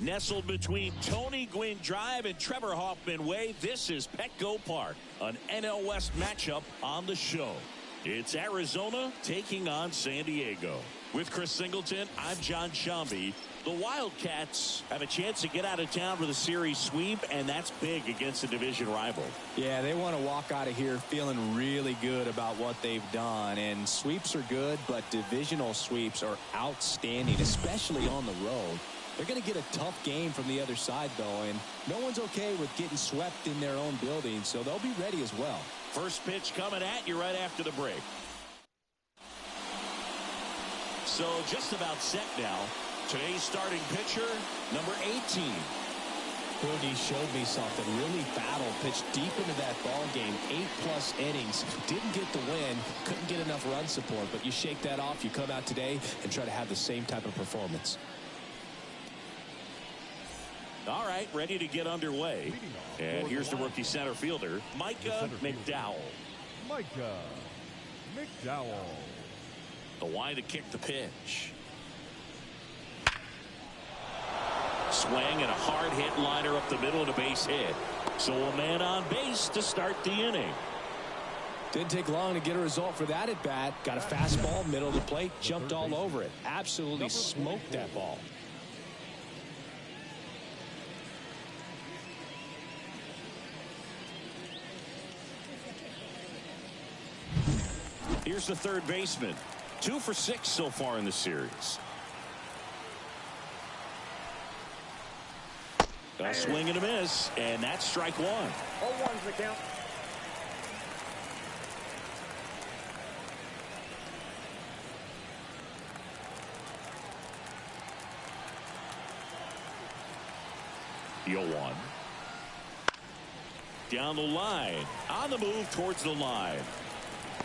Nestled between Tony Gwynn Drive and Trevor Hoffman Way, this is Petco Park, an NL West matchup on the show. It's Arizona taking on San Diego. With Chris Singleton, I'm John Shambi. The Wildcats have a chance to get out of town with a series sweep, and that's big against a division rival. Yeah, they want to walk out of here feeling really good about what they've done. And sweeps are good, but divisional sweeps are outstanding, especially on the road. They're going to get a tough game from the other side, though, and no one's okay with getting swept in their own building, so they'll be ready as well. First pitch coming at you right after the break. So just about set now. Today's starting pitcher, number 18. Cody showed me something. Really battled, pitched deep into that ball game. 8+ innings. Didn't get the win. Couldn't get enough run support. But you shake that off. You come out today and try to have the same type of performance. All right, ready to get underway. And here's the rookie center fielder, Micah McDowell. Micah McDowell. The line to kick the pitch. Swing and a hard hit liner up the middle of the base hit. So a man on base to start the inning. Didn't take long to get a result for that at bat. Got a fastball, middle of the plate, jumped all over it. Absolutely smoked that ball. Here's the third baseman. 2 for 6 so far in the series. A swing and a miss, and that's strike one. 0-1's the count. The 0-1. Down the line. On the move towards the line.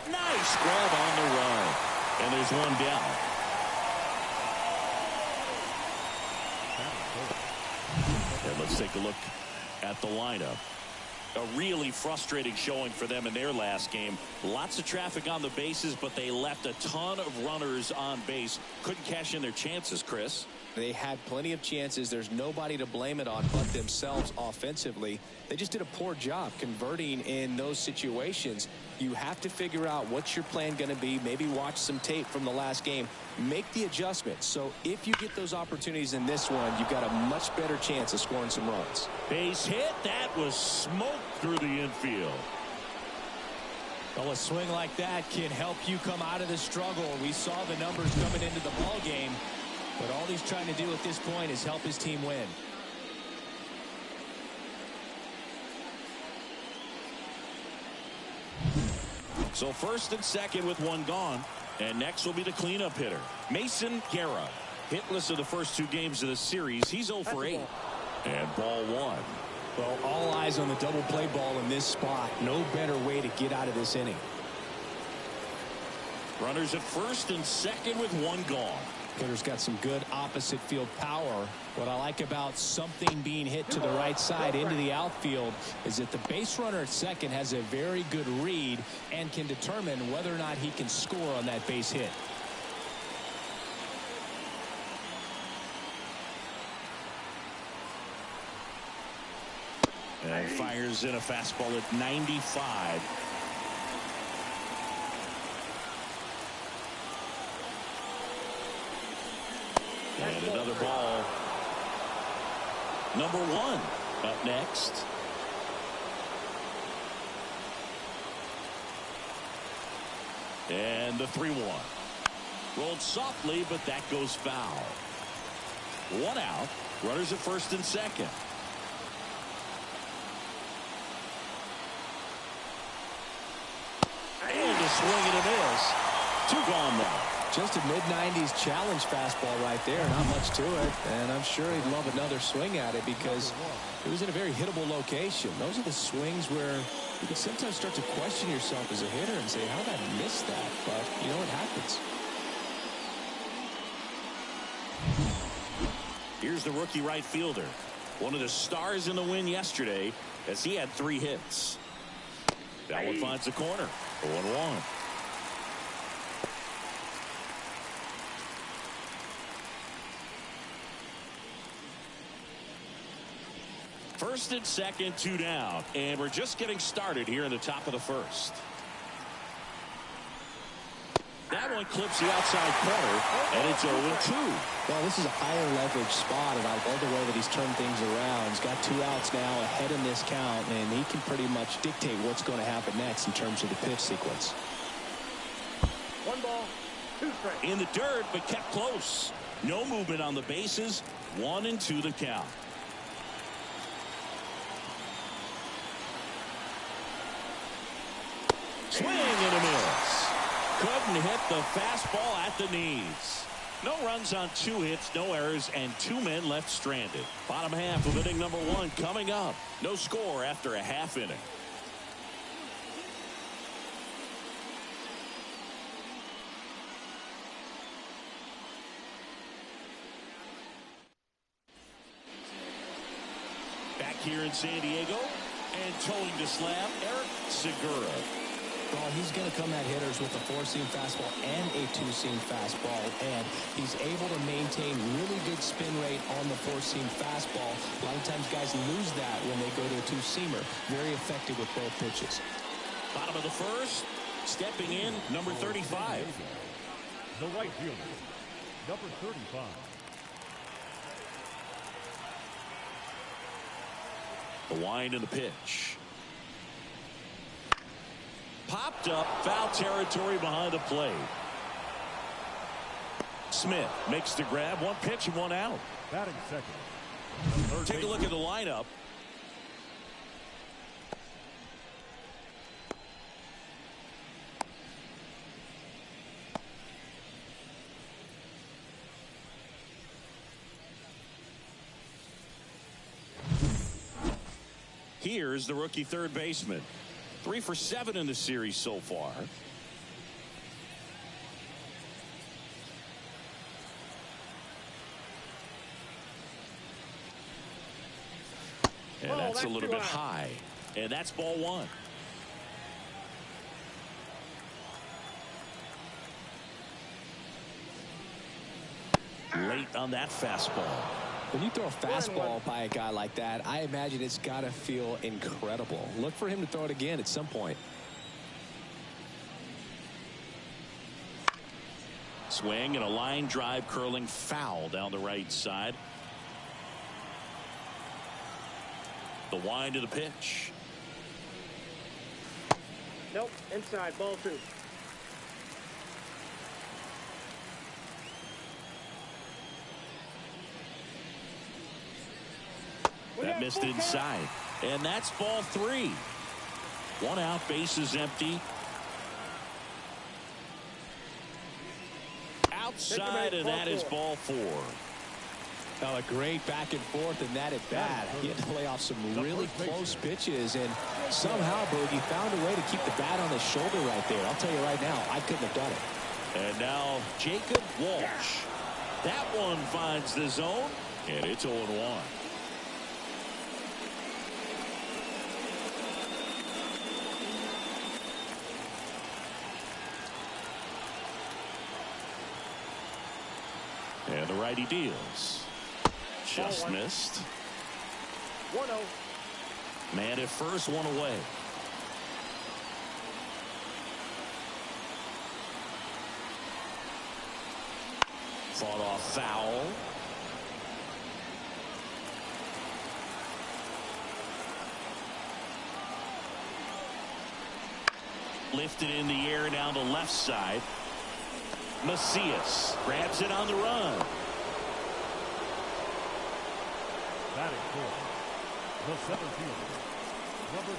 Nice grab on the run. And there's one down. And let's take a look at the lineup. A really frustrating showing for them in their last game. Lots of traffic on the bases, but they left a ton of runners on base. Couldn't cash in their chances, Chris. They had plenty of chances. There's nobody to blame it on but themselves offensively. They just did a poor job converting in those situations. You have to figure out what's your plan going to be. Maybe watch some tape from the last game. Make the adjustment. So if you get those opportunities in this one, you've got a much better chance of scoring some runs. Base hit. That was smoked through the infield. Well, a swing like that can help you come out of the struggle. We saw the numbers coming into the ball game. But all he's trying to do at this point is help his team win. So first and second with one gone. And next will be the cleanup hitter, Mason Guerra. Hitless of the first 2 games of the series. He's 0 for 8. And ball 1. Well, all eyes on the double play ball in this spot. No better way to get out of this inning. Runners at first and second with one gone. Hitter's got some good opposite field power. What I like about something being hit to the right side into the outfield is that the base runner at second has a very good read and can determine whether or not he can score on that base hit. And fires in a fastball at 95. And another ball. Number 1 up next. And the 3-1. Rolled softly, but that goes foul. 1 out. Runners at first and second. And a swing and a miss. 2 gone now. Just a mid-90s challenge fastball right there. Not much to it. And I'm sure he'd love another swing at it because it was in a very hittable location. Those are the swings where you can sometimes start to question yourself as a hitter and say, how did I miss that? But, you know, it happens. Here's the rookie right fielder. One of the stars in the win yesterday as he had 3 hits. That one finds the corner. 0-1. First and second, 2 down. And we're just getting started here in the top of the first. That one clips the outside corner, and it's 0-2. Well, this is a higher leverage spot, and I love the way that he's turned things around. He's got 2 outs now ahead in this count, and he can pretty much dictate what's going to happen next in terms of the pitch sequence. 1 ball, 2 strikes. In the dirt, but kept close. No movement on the bases. 1-2 the count. Swing and a miss. Couldn't hit the fastball at the knees. No runs on 2 hits, no errors, and 2 men left stranded. Bottom half of inning number 1 coming up. No score after a half inning. Back here in San Diego, and towing the slab, Eric Segura. Well, he's going to come at hitters with a 4-seam fastball and a 2-seam fastball, and he's able to maintain really good spin rate on the 4-seam fastball. A lot of times guys lose that when they go to a 2-seamer. Very effective with both pitches. Bottom of the first, stepping in, number 35. The right fielder, number 35. The wind and the pitch. Popped up, foul territory behind the plate. Smith makes the grab, 1 pitch and 1 out. Batting second. Take a look at the lineup. Here's the rookie third baseman. 3 for 7 in the series so far. And that's a little bit high. And that's ball 1. Late on that fastball. When you throw a fastball by a guy like that, I imagine it's got to feel incredible. Look for him to throw it again at some point. Swing and a line drive curling foul down the right side. The wind of the pitch. Nope, inside, ball 2. That missed inside. And that's ball 3. 1 out, bases empty. Outside, and that is ball 4. Now a great back and forth in that at bat. He had to lay off some really close pitches, and somehow Boogie found a way to keep the bat on his shoulder right there. I'll tell you right now, I couldn't have done it. And now Jacob Walsh. That one finds the zone, and it's 0-1. And the righty deals. Just missed. 1-0. Man at first, 1 away. Fought off foul. Lifted in the air down the left side. Macias grabs it on the run. Batting fourth, the center fielder, number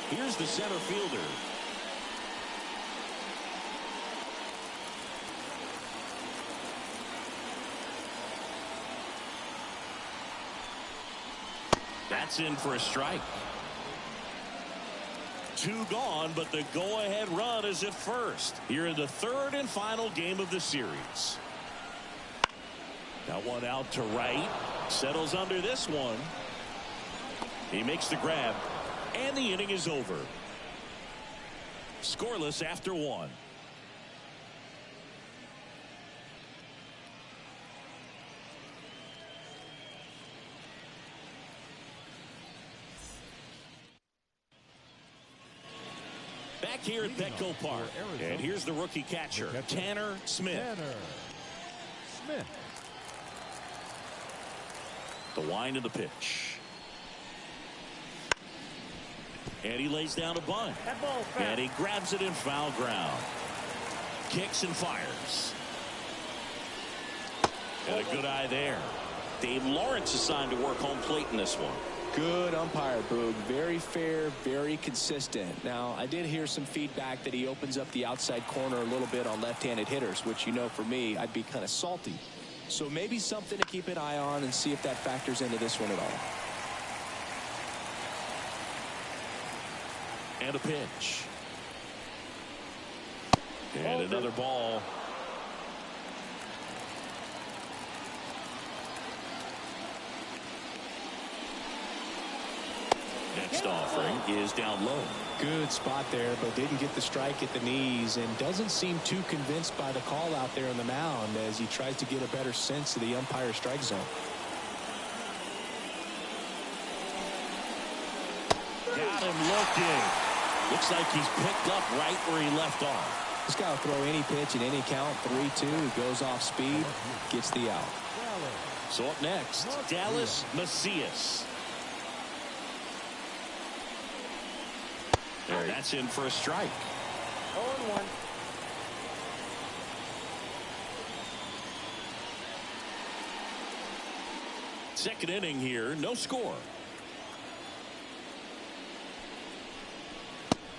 28. Here's the center fielder. That's in for a strike. 2 gone, but the go-ahead run is at first here in the 3rd and final game of the series. That one out to right. Settles under this one. He makes the grab, and the inning is over. Scoreless after 1. here at Petco Park. And here's the rookie catcher, Tanner Smith. Tanner Smith. The wind of the pitch. And he lays down a bunt. That ball's foul. And he grabs it in foul ground. Kicks and fires. And a good eye there. Dave Lawrence assigned to work home plate in this one. Good umpire, Boog. Very fair, very consistent. Now, I did hear some feedback that he opens up the outside corner a little bit on left-handed hitters, which, you know, for me, I'd be kind of salty. So maybe something to keep an eye on and see if that factors into this one at all. And a pitch. And another ball. Next offering is down low. Good spot there, but didn't get the strike at the knees and doesn't seem too convinced by the call out there on the mound as he tries to get a better sense of the umpire's strike zone. Got him looking. Looks like he's picked up right where he left off. This guy will throw any pitch in any count. 3-2. He goes off speed, gets the out. So up next, Dallas Macias. And that's in for a strike. 0-1. Second inning here, no score.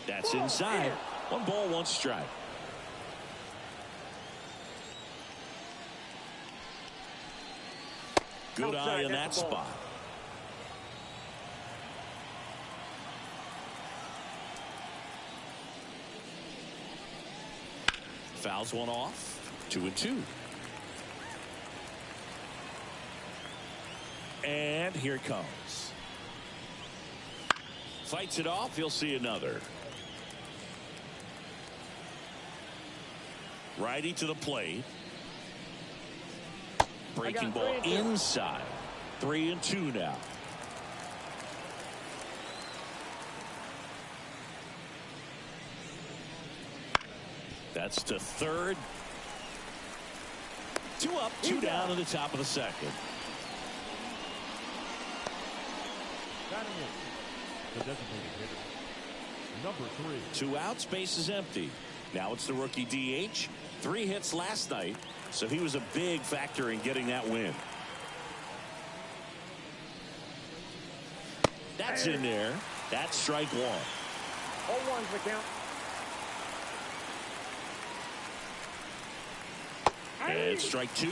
That's inside. 1 ball, 1 strike. Good eye in that spot. Fouls one off. 2-2. And here it comes. Fights it off. He'll see another. Righty to the plate. Breaking ball inside. 3-2 now. That's to third. 2 up, 2 down in the top of the second. Batting in, the designated hitter, number 3. 2 outs, base is empty. Now it's the rookie DH. 3 hits last night, so he was a big factor in getting that win. That's in there. That's strike 1. 0-1's the count. And strike 2. 0-2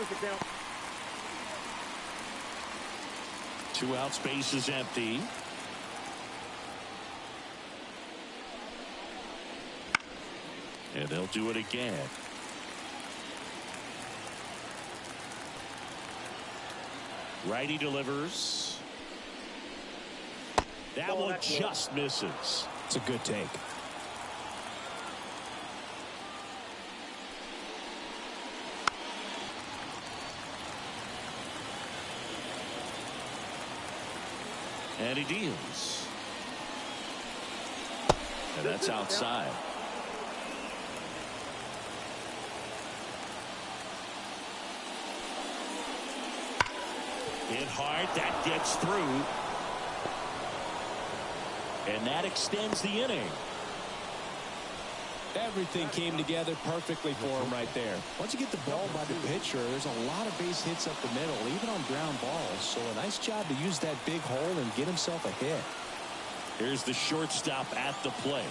is the count. 2 outs, base is empty. And they'll do it again. Righty delivers. That one just misses. It's a good take. And he deals. And that's outside. Hit hard. That gets through. And that extends the inning. Everything came together perfectly for him right there. Once you get the ball by the pitcher, there's a lot of base hits up the middle, even on ground balls. So a nice job to use that big hole and get himself a hit. Here's the shortstop at the plate.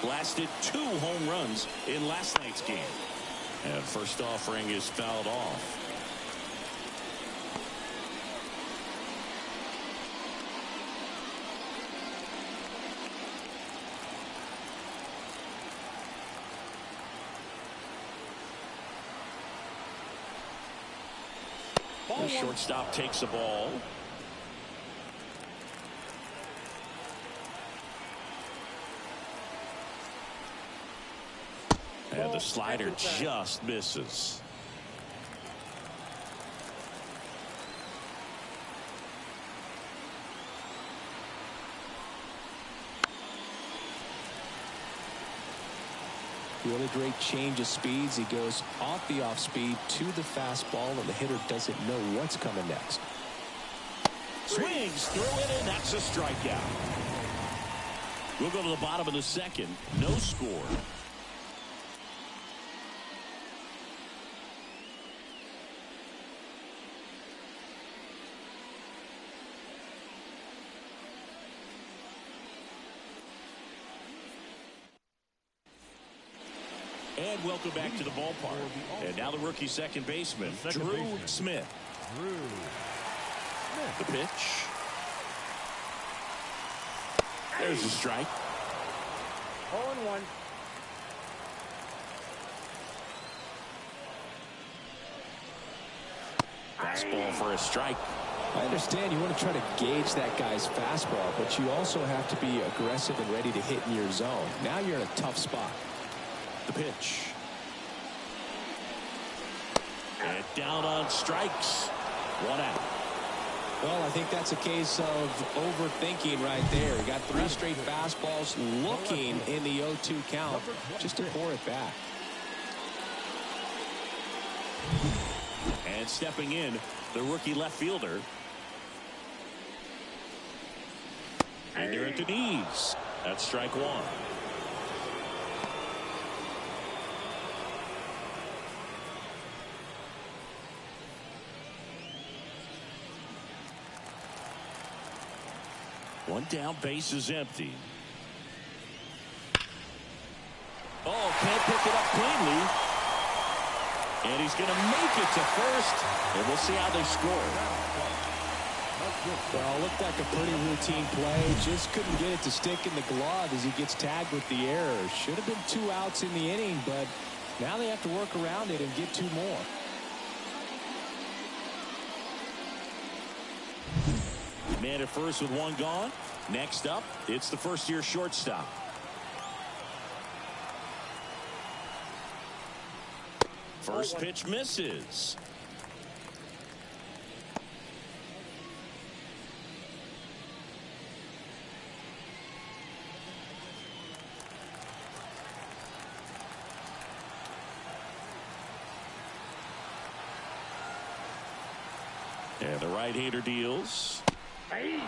Blasted 2 home runs in last night's game. And first offering is fouled off. The shortstop takes a ball. And the slider just misses. Really great change of speeds. He goes off the off speed to the fastball, and the hitter doesn't know what's coming next. Swings through it, and that's a strikeout. We'll go to the bottom of the second. No score. And welcome back to the ballpark. And now the rookie second baseman, Drew Smith. The pitch. There's a strike. 0-1. Fastball for a strike. I understand you want to try to gauge that guy's fastball, but you also have to be aggressive and ready to hit in your zone. Now you're in a tough spot. The pitch. And down on strikes. 1 out. Well, I think that's a case of overthinking right there. He got 3 straight fastballs looking in the 0-2 count just to pour it back. And stepping in, the rookie left fielder. And they're at the knees. That's strike 1. One down, base is empty. Oh, can't pick it up cleanly. And he's going to make it to first. And we'll see how they score. Well, looked like a pretty routine play. Just couldn't get it to stick in the glove as he gets tagged with the error. Should have been 2 outs in the inning, but now they have to work around it and get 2 more. Man at first with 1 gone. Next up, it's the first-year shortstop. First pitch misses. And the right-hander deals. And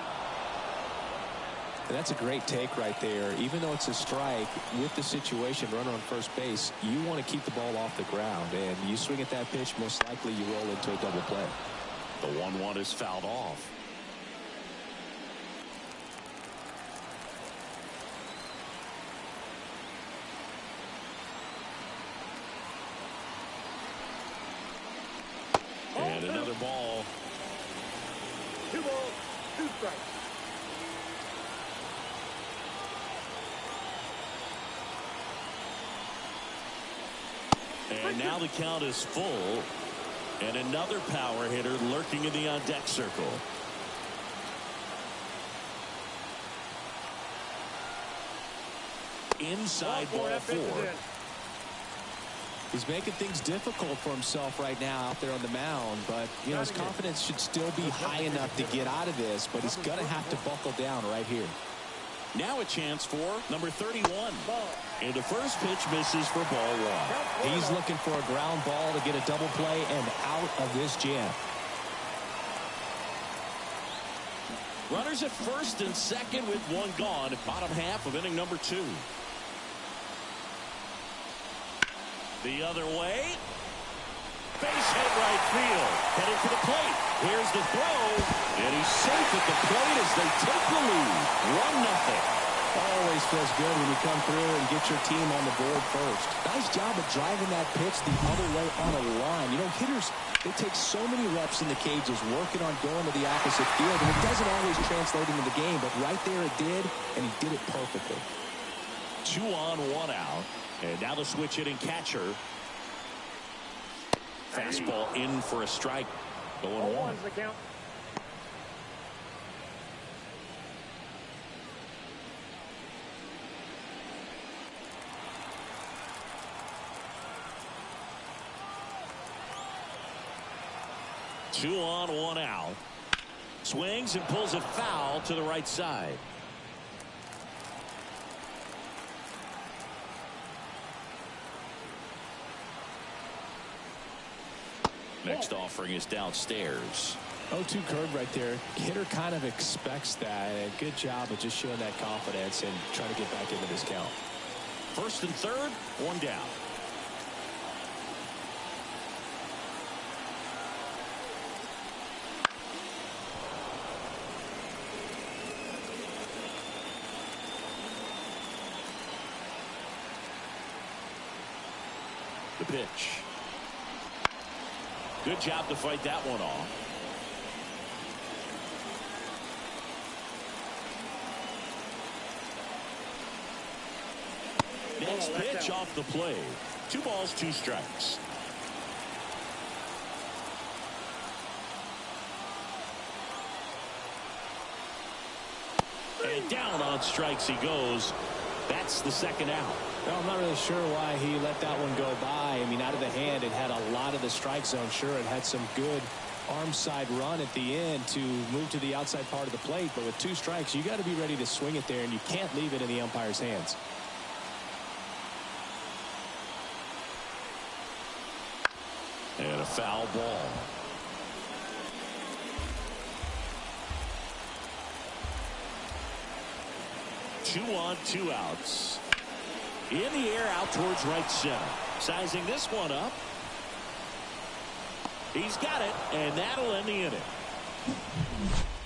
that's a great take right there. Even though it's a strike, with the situation, runner on first base, you want to keep the ball off the ground. And you swing at that pitch, most likely you roll into a double play. The 1-1 is fouled off. And another ball. 2 balls, 2 strikes. And now the count is full. And another power hitter lurking in the on-deck circle. Inside ball 4. He's making things difficult for himself right now out there on the mound, but you know his confidence should still be high enough to get out of this, but he's going to have to buckle down right here. Now a chance for number 31. And the first pitch misses for ball 1. He's looking for a ground ball to get a double play and out of this jam. Runners at first and second with 1 gone at bottom half of inning number 2. The other way. Base hit right field. Headed for the plate. Here's the throw. And he's safe at the plate as they take the lead. 1-0. Always feels good when you come through and get your team on the board first. Nice job of driving that pitch the other way on a line. You know, hitters, they take so many reps in the cages working on going to the opposite field, and it doesn't always translate into the game, but right there it did, and he did it perfectly. 2 on, 1 out. And now the switch hitting catcher. Fastball in for a strike. Going 1. The count. Two on, 1 out. Swings and pulls it foul to the right side. Next offering is downstairs. 0-2 curve right there. Hitter kind of expects that. And good job of just showing that confidence and trying to get back into this count. First and third, one down. The pitch. Good job to fight that one off. Next pitch off the plate. 2 balls, 2 strikes. And down on strikes he goes. That's the second out. Well, I'm not really sure why he let that one go by. I mean, out of the hand, it had a lot of the strike zone. Sure, it had some good arm side run at the end to move to the outside part of the plate. But with 2 strikes, you got to be ready to swing it there, and you can't leave it in the umpire's hands. And a foul ball. Two on, 2 outs. In the air out towards right center. Sizing this one up. He's got it, and that'll end the inning.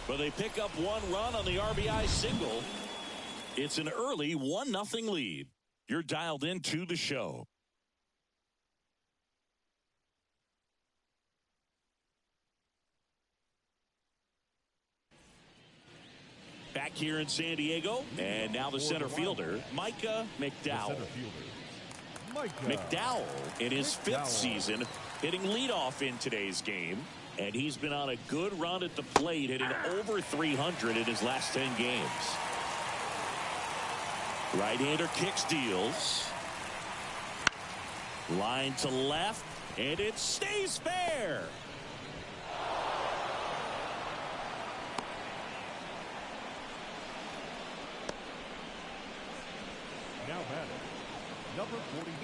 But they pick up 1 run on the RBI single. It's an early 1-0 lead. You're dialed into the show. Back here in San Diego, and now the center fielder, Micah McDowell. McDowell in his 5th season hitting leadoff in today's game, and he's been on a good run at the plate, hitting over 300 in his last 10 games. Right-hander kicks, deals. Line to left, and it stays fair.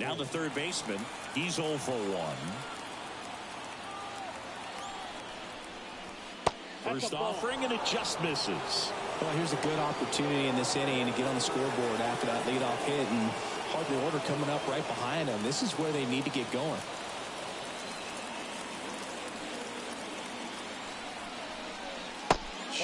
Now the third baseman, he's 0 for 1. First offering, and it just misses. Well, here's a good opportunity in this inning to get on the scoreboard after that leadoff hit, and hardly order coming up right behind them. This is where they need to get going.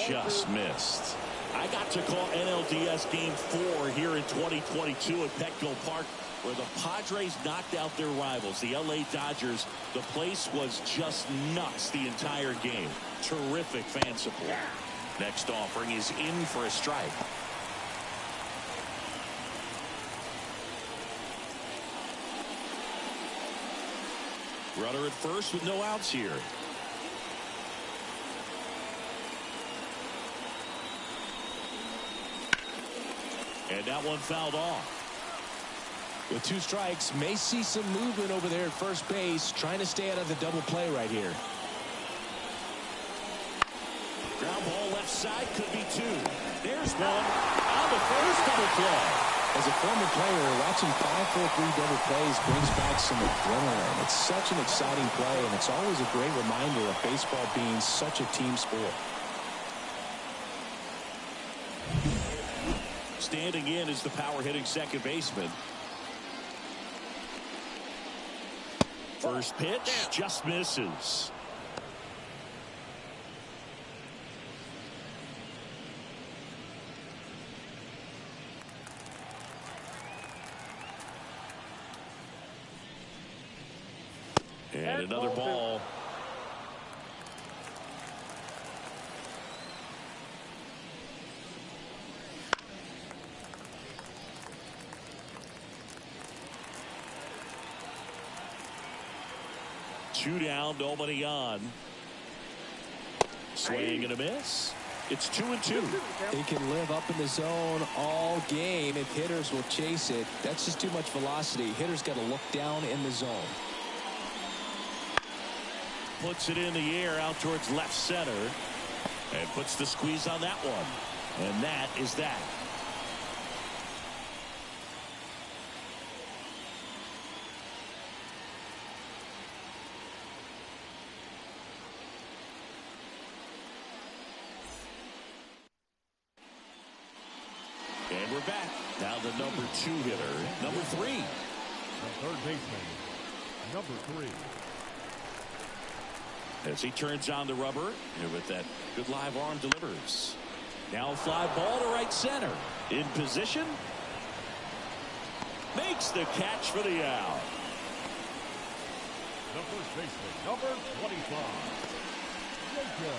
Just missed. I got to call NLDS Game 4 here in 2022 at Petco Park, where the Padres knocked out their rivals, the LA Dodgers. The place was just nuts the entire game. Terrific fan support. Next offering is in for a strike. Runner at first with no outs here. And that one fouled off. With 2 strikes, may see some movement over there at first base, trying to stay out of the double play right here. Ground ball left side, could be 2. There's one on the first double play. As a former player, watching 5-4-3 double plays brings back some adrenaline. It's such an exciting play, and it's always a great reminder of baseball being such a team sport. Standing in is the power-hitting second baseman. First pitch just misses. And another ball. Two down, nobody on. Swing and a miss. It's 2-2. They can live up in the zone all game if hitters will chase it. That's just too much velocity. Hitters got to look down in the zone. Puts it in the air out towards left center and puts the squeeze on that one. And that is that. we're back. Now the number 2 hitter, number 3. The third baseman, number 3. As he turns on the rubber, and with that good live arm delivers. Now a fly ball to right center. In position. Makes the catch for the out. The first baseman, number 25. Jacob.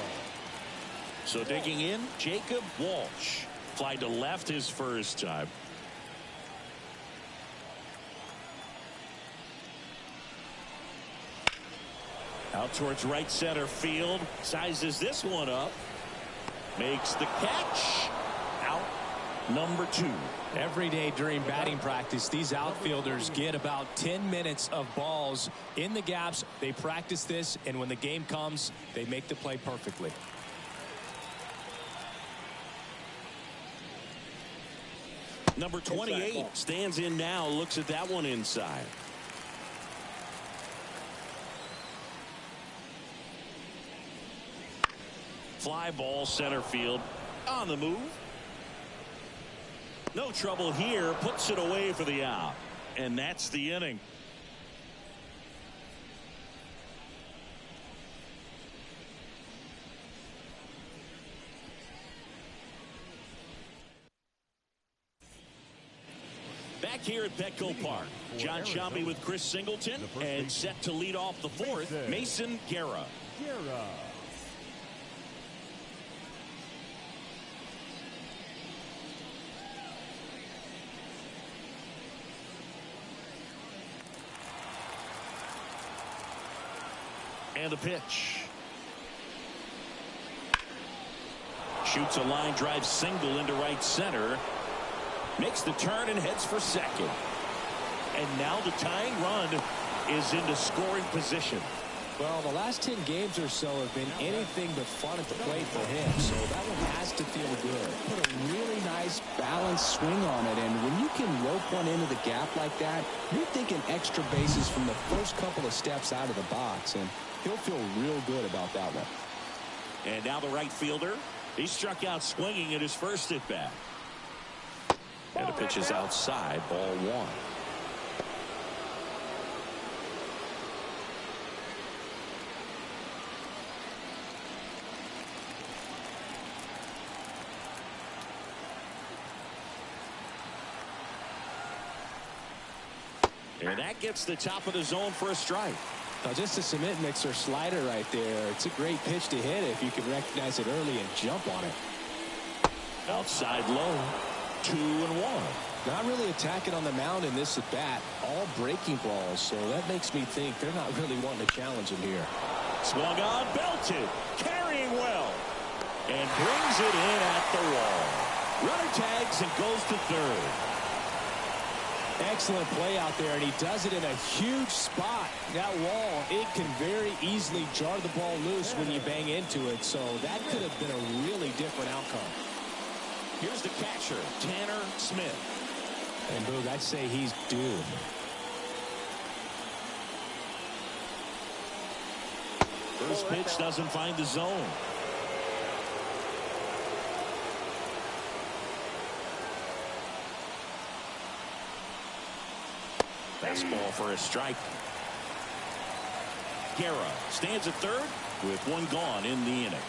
So digging in, Jacob Walsh. Fly to left his first time. Out towards right center field. Sizes this one up. Makes the catch. Out number 2. Every day during batting practice, these outfielders get about 10 minutes of balls in the gaps. They practice this, and when the game comes, they make the play perfectly. Number 28 stands in now. Looks at that one inside. Fly ball center field on the move. No trouble here. Puts it away for the out. And that's the inning. Back here at Petco Park, John Shambi with Chris Singleton, and set to lead off the 4th, Mason Guerra. And a pitch. Shoots a line drive single into right center. Makes the turn and heads for second. And now the tying run is into scoring position. Well, the last 10 games or so have been anything but fun at the plate for him, so that one has to feel good. Put a really nice balanced swing on it, and when you can rope one into the gap like that, you're thinking extra bases from the first couple of steps out of the box, and he'll feel real good about that one. And now the right fielder. He struck out swinging at his first at bat. And the pitch is outside, ball 1. And that gets the top of the zone for a strike. Now just a cement mixer slider right there. It's a great pitch to hit if you can recognize it early and jump on it. Outside low. 2-1. Not really attacking on the mound in this at bat. All breaking balls, so that makes me think they're not really wanting to challenge him here. Swung on, belted, carrying well, and brings it in at the wall. Runner tags and goes to third. Excellent play out there, and he does it in a huge spot. That wall, it can very easily jar the ball loose when you bang into it, so that could have been a really different outcome. Here's the catcher, Tanner Smith. And Boog, I'd say he's due. First pitch doesn't find the zone. Fastball for a strike. Guerra stands at third with one gone in the inning.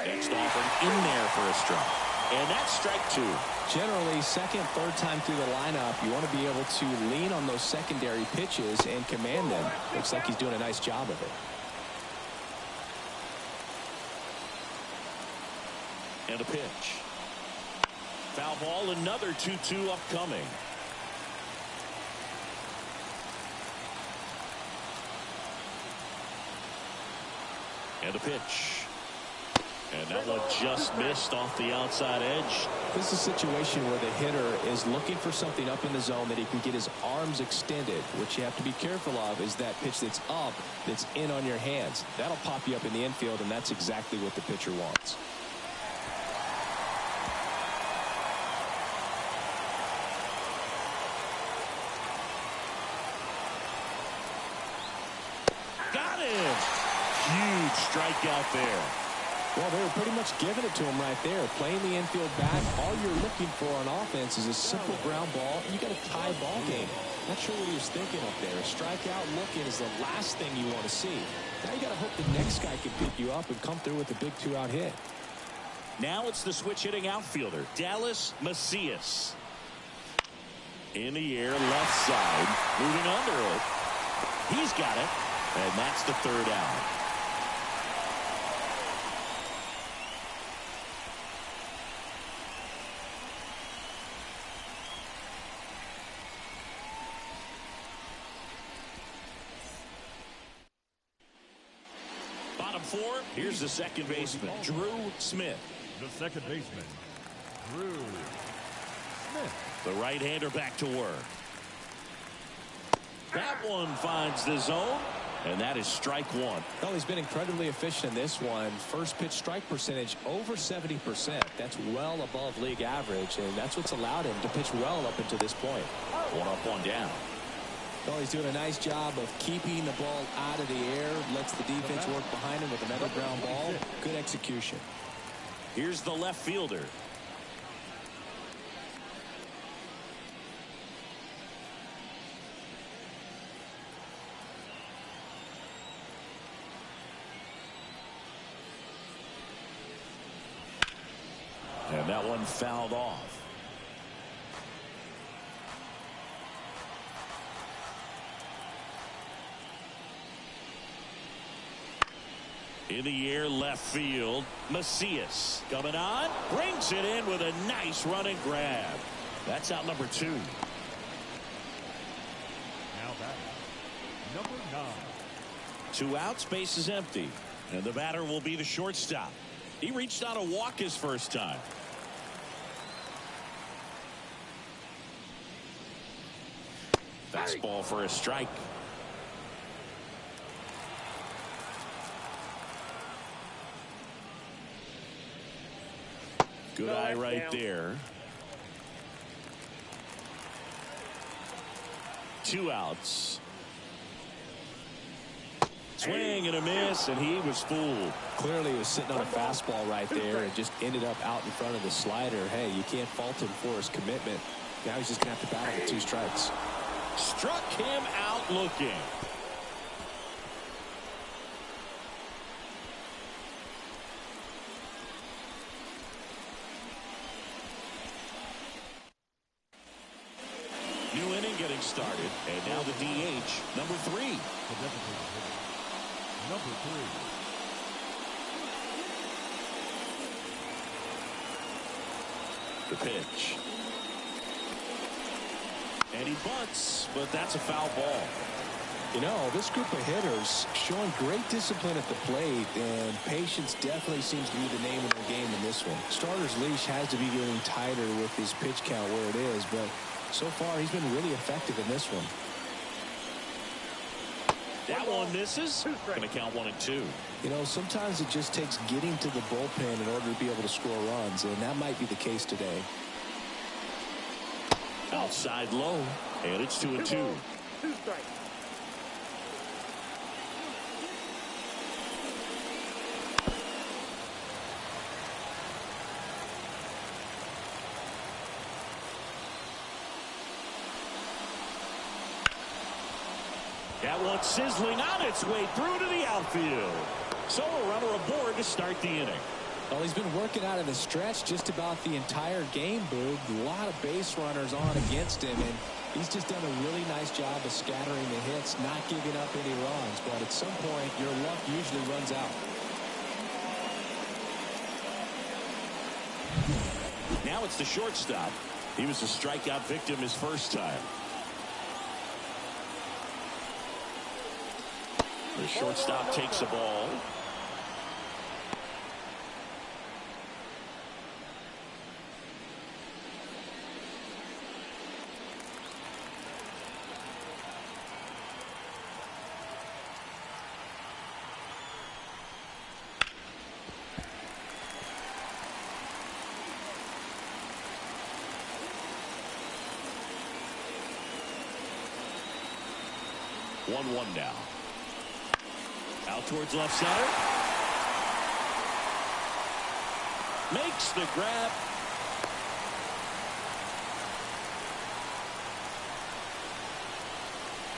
Next offering in there for a strike. And that's strike 2. Generally, second, third time through the lineup, you want to be able to lean on those secondary pitches and command them. Looks like he's doing a nice job of it. And a pitch. Foul ball, another 2-2 upcoming. And a pitch. And that one just missed off the outside edge. This is a situation where the hitter is looking for something up in the zone that he can get his arms extended. What you have to be careful of is that pitch that's up, that's in on your hands. That'll pop you up in the infield, and that's exactly what the pitcher wants. Got him! Huge strikeout there. Well, they were pretty much giving it to him right there. Playing the infield back, all you're looking for on offense is a simple ground ball. You got a tie ball game. Not sure what he was thinking up there. A strikeout looking is the last thing you want to see. Now you got to hope the next guy can pick you up and come through with a big 2-out hit. Now it's the switch hitting outfielder, Dallas Macias. In the air, left side, moving under it. He's got it, and that's the 3rd out. Bottom 4, here's the second baseman, Drew Smith. The second baseman, Drew Smith. The right-hander back to work. That one finds the zone, and that is strike 1. Well, he's been incredibly efficient in this one. First pitch strike percentage over 70%. That's well above league average, and that's what's allowed him to pitch well up until this point. 1 up, 1 down. Well, he's doing a nice job of keeping the ball out of the air. Lets the defense work behind him with another ground ball. Good execution. Here's the left fielder. And that one fouled off. In the air, left field, Macias coming on, brings it in with a nice running grab. That's out number 2. Now that number 9. 2 outs, base is empty, and the batter will be the shortstop. He reached out a walk his first time. Fastball for a strike. Good eye right there. 2 outs. Swing and a miss, and he was fooled. Clearly he was sitting on a fastball right there and just ended up out in front of the slider. Hey, you can't fault him for his commitment. Now he's just going to have to battle with 2 strikes. Struck him out looking. New inning getting started, and now the DH, number 3. The designated hitter, number 3. The pitch. And he bunts, but that's a foul ball. You know, this group of hitters showing great discipline at the plate, and patience definitely seems to be the name of the game in this one. Starter's leash has to be getting tighter with his pitch count where it is, but so far he's been really effective in this one. That one misses. Going to count 1 and 2. You know, sometimes it just takes getting to the bullpen in order to be able to score runs, and that might be the case today. Outside low, and it's 2 and 2. 2 strikes. That one sizzling on its way through to the outfield. So a runner aboard to start the inning. Well, he's been working out of the stretch just about the entire game, Boog. A lot of base runners on against him, and he's just done a really nice job of scattering the hits, not giving up any runs. But at some point, your luck usually runs out. Now it's the shortstop. He was a strikeout victim his first time. The shortstop takes the ball. One now. Out towards left center. Makes the grab.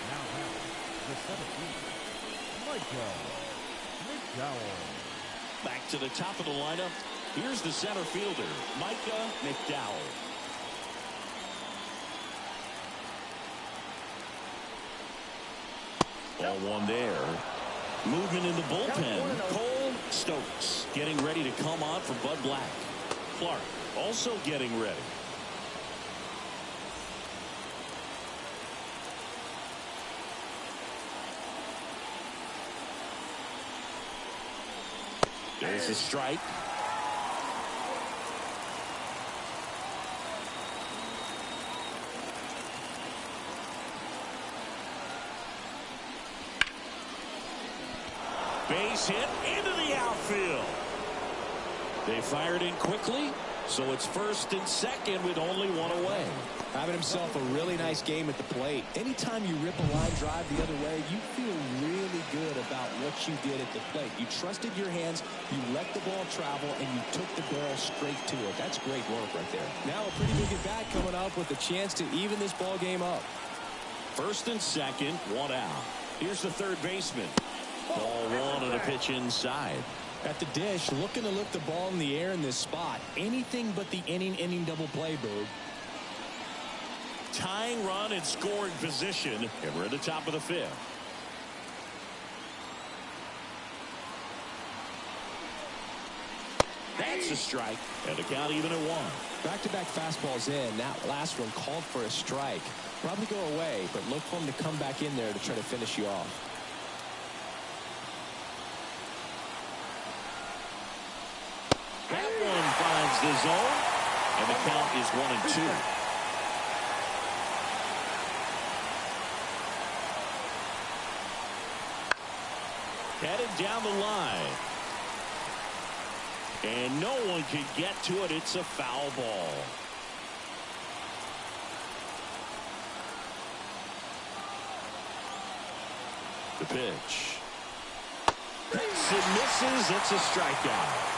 Now having the center fielder, Michael McDowell. Back to the top of the lineup. Here's the center fielder, Micah McDowell. Ball one there. Movement in the bullpen. Cole Stokes getting ready to come on for Bud Black. Clark also getting ready. There's a strike. Base hit into the outfield. They fired in quickly, so it's first and second with only one away. Having himself a really nice game at the plate. Anytime you rip a line drive the other way, you feel really good about what you did at the plate. You trusted your hands, you let the ball travel, and you took the barrel straight to it. That's great work right there. Now a pretty big at-bat coming up with a chance to even this ball game up. First and second, one out. Here's the third baseman. Ball one and a pitch inside. At the dish, looking to lift the ball in the air in this spot. Anything but the inning double play, Boog. Tying run in scoring position, and we're at the top of the fifth. That's a strike, and the count even at one. Back-to-back fastballs in. That last one called for a strike. Probably go away, but look for him to come back in there to try to finish you off. That one finds the zone, and the count is 1-2. Headed down the line. And no one can get to it. It's a foul ball. The pitch. Hits and misses. It's a strikeout.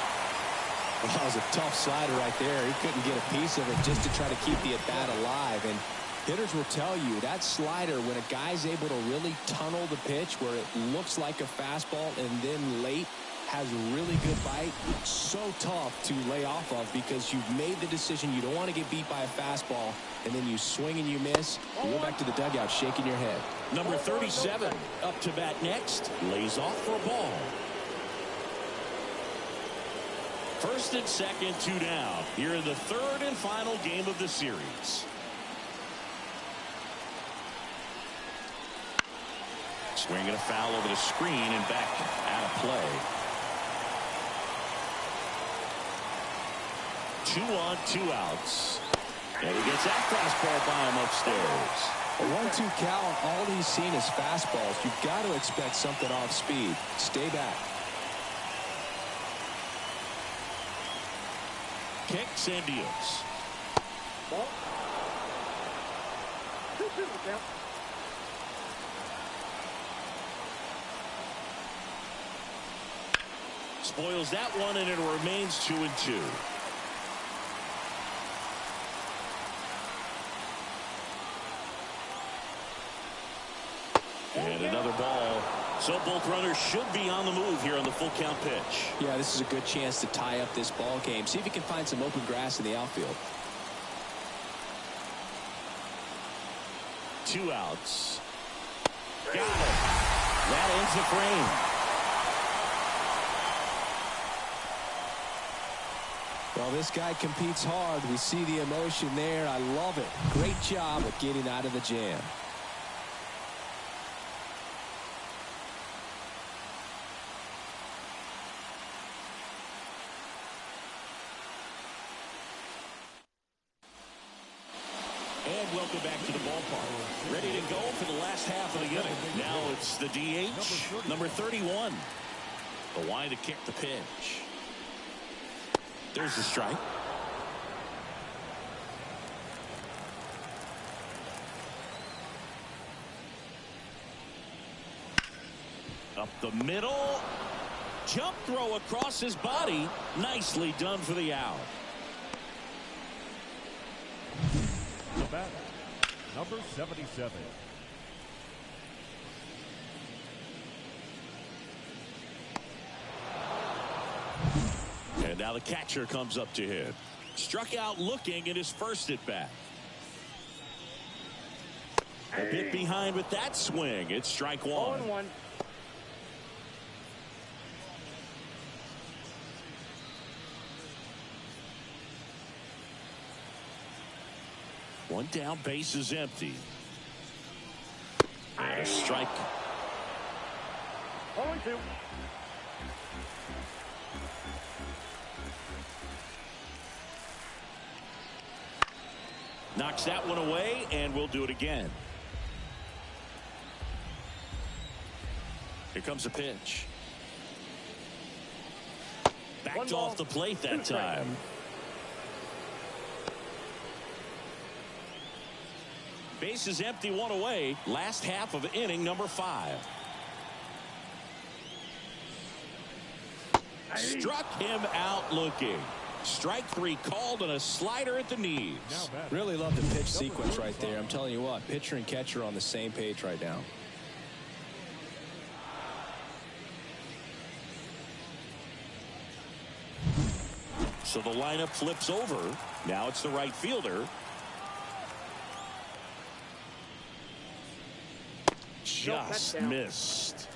Well, that was a tough slider right there. He couldn't get a piece of it just to try to keep the at-bat alive. And hitters will tell you that slider, when a guy's able to really tunnel the pitch where it looks like a fastball and then late has really good bite, so tough to lay off of because you've made the decision you don't want to get beat by a fastball, and then you swing and you miss. You go back to the dugout shaking your head. Number 37 up to bat next. Lays off for a ball. First and second, two down. Here in the third and final game of the series. Swinging a foul over the screen and back out of play. 2 on, 2 outs. And he gets that fastball by him upstairs. A 1-2 count. All he's seen is fastballs. You've got to expect something off speed. Stay back. Kicks and deals. Ball. 2-2 count. Spoils that one, and it remains 2-2. And another ball. So both runners should be on the move here on the full count pitch. Yeah, this is a good chance to tie up this ball game. See if he can find some open grass in the outfield. 2 outs. Got it. That ends the frame. Well, this guy competes hard. We see the emotion there. I love it. Great job of getting out of the jam. And welcome back to the ballpark. Ready to go for the last half of the inning. Now it's the DH, number 31. The line to kick the pitch. There's the strike. Up the middle. jump throw across his body. Nicely done for the out. The batter, number 77. And now the catcher comes up to hit. Struck out looking at his first at bat. A bit behind with that swing. It's strike one. 0-1. One down, base is empty. And a strike. 0-2. Knocks that one away, and we'll do it again. Here comes a pitch. Backed off the plate that time. Base is empty, one away. Last half of inning number 5. Struck him out looking. Strike 3 called and a slider at the knees. Really love the pitch sequence right there. I'm telling you what, pitcher and catcher are on the same page right now. So the lineup flips over. Now it's the right fielder. Just missed.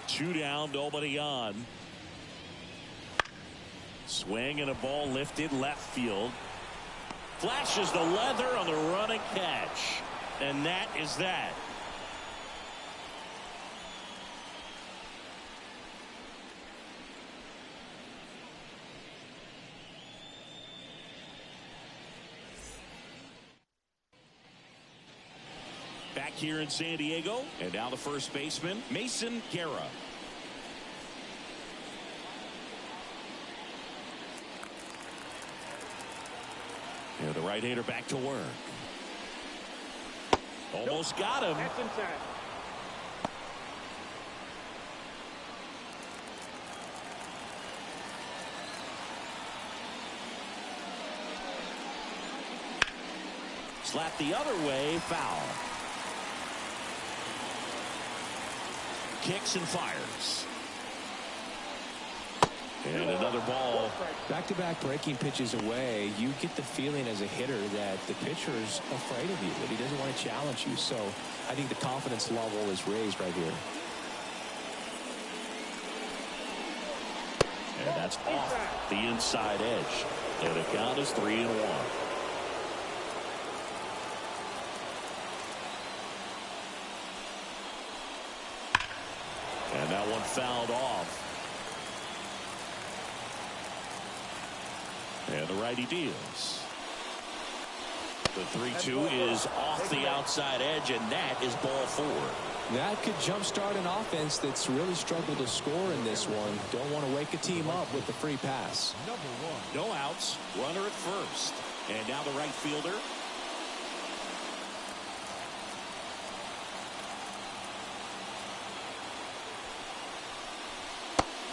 Two down, nobody on. Swing and a ball lifted left field. Flashes the leather on the running catch. And that is that. Back here in San Diego, and now the first baseman, Mason Guerra. And the right-hander back to work. Almost got him. That's inside. Slap the other way, foul. Kicks and fires. And another ball. Back-to-back breaking pitches away, you get the feeling as a hitter that the pitcher's afraid of you, that he doesn't want to challenge you. So I think the confidence level is raised right here. And that's off the inside edge. And the count is 3-1. And that one fouled off. And the righty deals. The 3-2 is off the outside edge, and that is ball 4. That could jumpstart an offense that's really struggled to score in this one. Don't want to wake a team up with the free pass. Number 1. No outs, runner at first. And now the right fielder.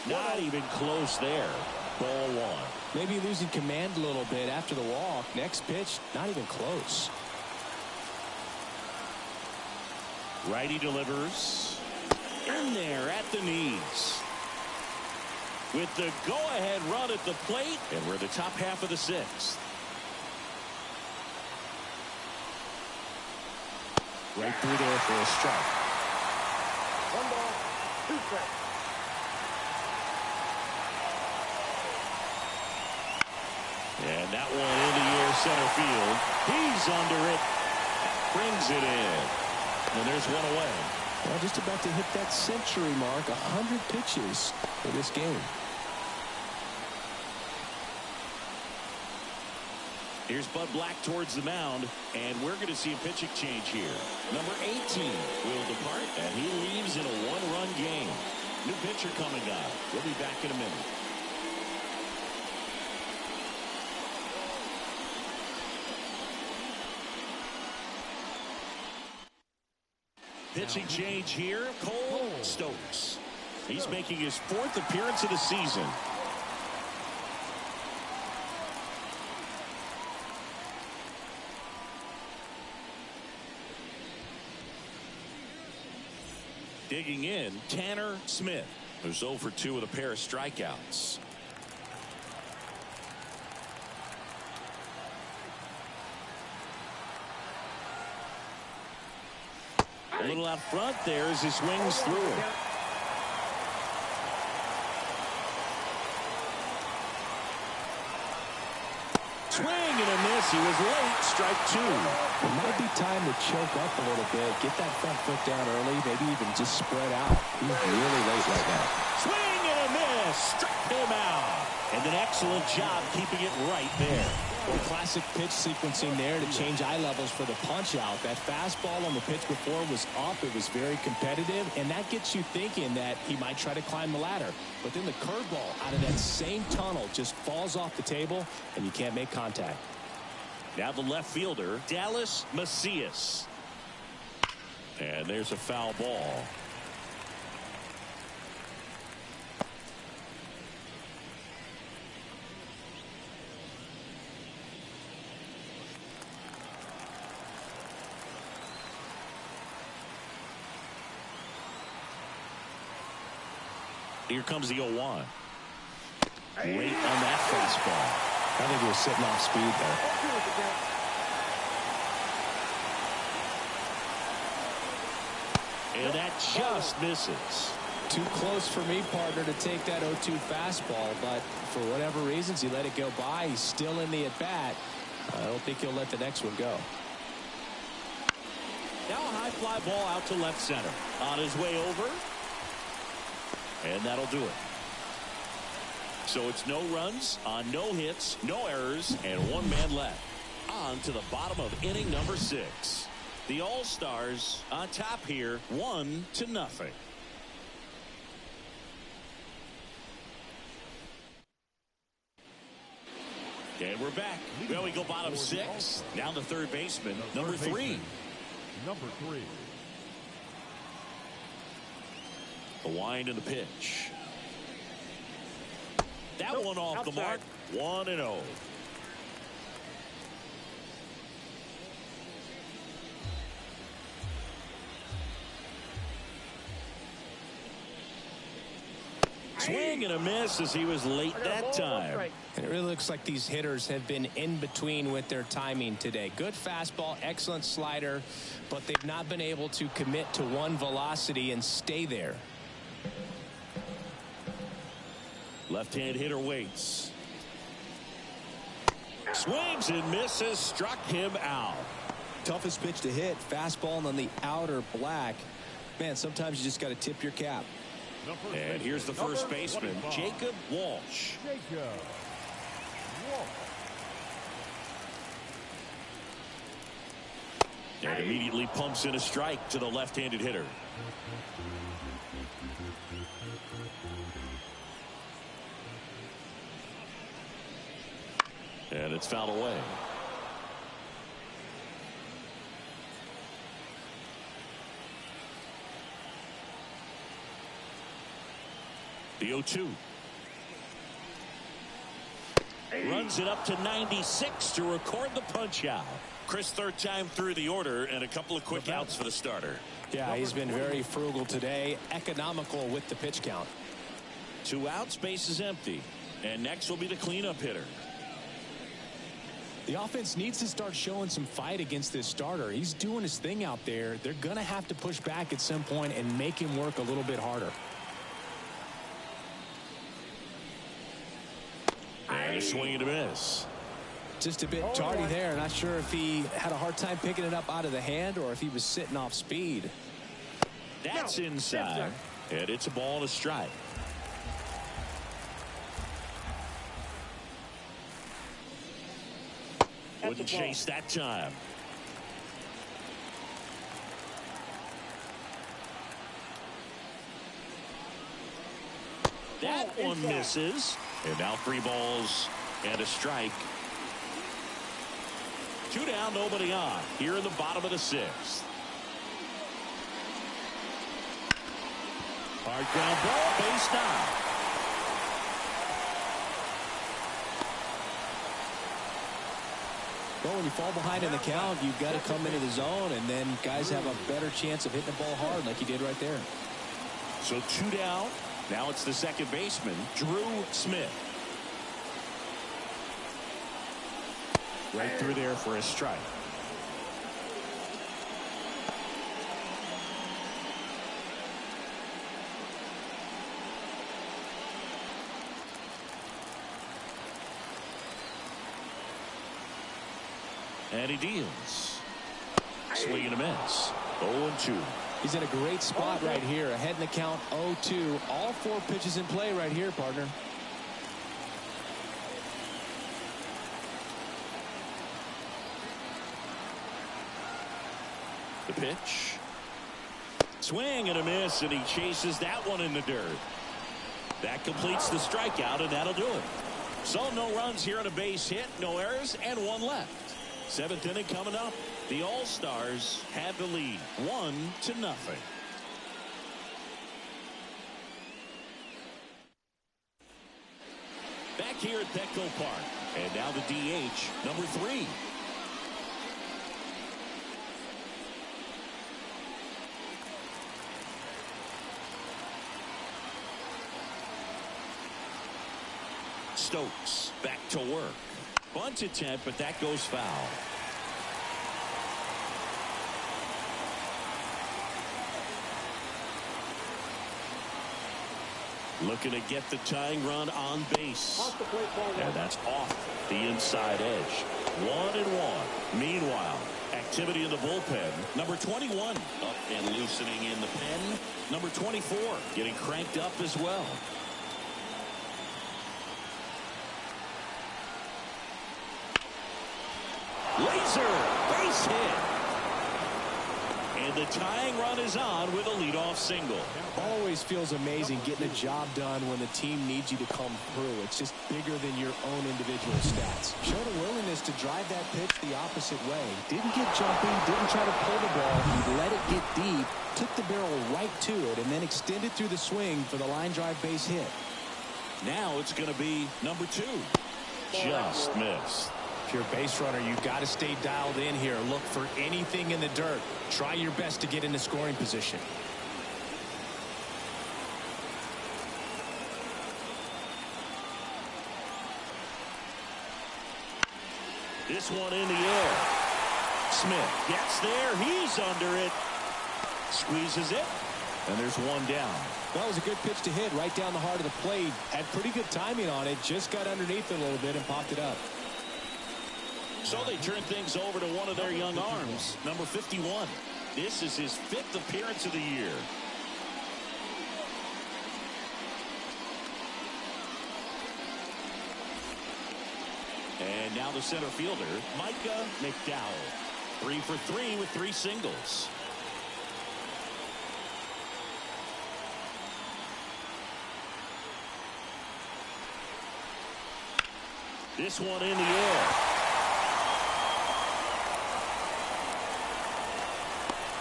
Not even close there. Ball 1. Maybe losing command a little bit after the walk. Next pitch, not even close. Righty delivers. In there at the knees. With the go-ahead run at the plate. And we're the top half of the 6th. Right through there for a strike. 1 ball, 2 strikes. And that one in the air center field. He's under it. Brings it in. And there's one away. Well, just about to hit that century mark. 100 pitches for this game. Here's Bud Black towards the mound. And we're going to see a pitching change here. Number 18 will depart. And he leaves in a 1-run game. New pitcher coming up. We'll be back in a minute. Pitching change here. Cole Stokes. He's making his 4th appearance of the season. Digging in, Tanner Smith, who's 0 for 2 with a pair of strikeouts. A little out front there as he swings through it. Swing and a miss. He was late. Strike 2. It might be time to choke up a little bit. Get that front foot down early. Maybe even just spread out. He's really late right now. Swing and a miss. Struck him out. And an excellent job keeping it right there. Well, classic pitch sequencing there to change eye levels for the punch out. That fastball on the pitch before was up. It was very competitive, and that gets you thinking that he might try to climb the ladder. But then the curveball out of that same tunnel just falls off the table, and you can't make contact. Now the left fielder, Dallas Macias. And there's a foul ball. Here comes the 0-1. Late on that fastball. I think he was sitting off speed there. And that just misses. Too close for me, partner, to take that 0-2 fastball, but for whatever reasons, he let it go by. He's still in the at-bat. I don't think he'll let the next one go. Now a high fly ball out to left center. On his way over. And that'll do it. So it's no runs on no hits, no errors, and 1 man left. On to the bottom of inning number 6. The All-Stars on top here, 1-0. And we're back. Well, we go bottom 6. Down to third baseman, number 3. Number 3. The wind and the pitch. That one off the mark. 1-0. Swing and a miss as he was late that time. And it really looks like these hitters have been in between with their timing today. Good fastball, excellent slider, but they've not been able to commit to one velocity and stay there. Left-hand hitter waits. Swings and misses. Struck him out. Toughest pitch to hit. Fastball on the outer black. Man, sometimes you just got to tip your cap. And here's the first baseman, Jacob Walsh. And immediately pumps in a strike to the left-handed hitter. And it's fouled away. The 0-2. Runs it up to 96 to record the punch out. Chris, third time through the order and a couple of quick outs for the starter. Yeah, he's been very frugal today. Economical with the pitch count. 2 outs, base is empty. And next will be the cleanup hitter. The offense needs to start showing some fight against this starter. He's doing his thing out there. They're going to have to push back at some point and make him work a little bit harder. And a swing and a miss. Just a bit tardy there. Not sure if he had a hard time picking it up out of the hand or if he was sitting off speed. That's inside. And it's a ball and a strike. Wouldn't chase that time. That one misses. And now 3 balls and a strike. 2 down, nobody on. Here in the bottom of the 6th. Hard ground ball, base down. Well, when you fall behind in the count, you've got to come into the zone, and then guys have a better chance of hitting the ball hard like he did right there. So 2 down. Now it's the second baseman, Drew Smith. Right through there for a strike. And he deals. Swing and a miss. 0-2. He's in a great spot right here. Ahead in the count, 0-2. All 4 pitches in play right here, partner. The pitch. Swing and a miss, and he chases that one in the dirt. That completes the strikeout, and that'll do it. So no runs here on a base hit, no errors, and 1 left. 7th inning coming up. The All-Stars had the lead, 1-0. Back here at Petco Park, and now the DH, number 3. Stokes back to work. Bunt attempt, but that goes foul. Looking to get the tying run on base. And that's off the inside edge. 1-1. Meanwhile, activity in the bullpen. Number 21 up and loosening in the pen. Number 24 getting cranked up as well. Laser base hit. And the tying run is on with a leadoff single. Always feels amazing getting a job done when the team needs you to come through. It's just bigger than your own individual stats. Showed a willingness to drive that pitch the opposite way. Didn't get jumpy, didn't try to pull the ball. He let it get deep, took the barrel right to it, and then extended through the swing for the line drive base hit. Now it's going to be number 2. Just missed. If you're a base runner, you've got to stay dialed in here. Look for anything in the dirt. Try your best to get into scoring position. This one in the air. Smith gets there. He's under it. Squeezes it. And there's 1 down. That was a good pitch to hit right down the heart of the plate. Had pretty good timing on it. Just got underneath it a little bit and popped it up. So they turn things over to one of their young arms, number 51. This is his 5th appearance of the year. And now the center fielder, Micah McDowell. 3 for 3 with 3 singles. This one in the air.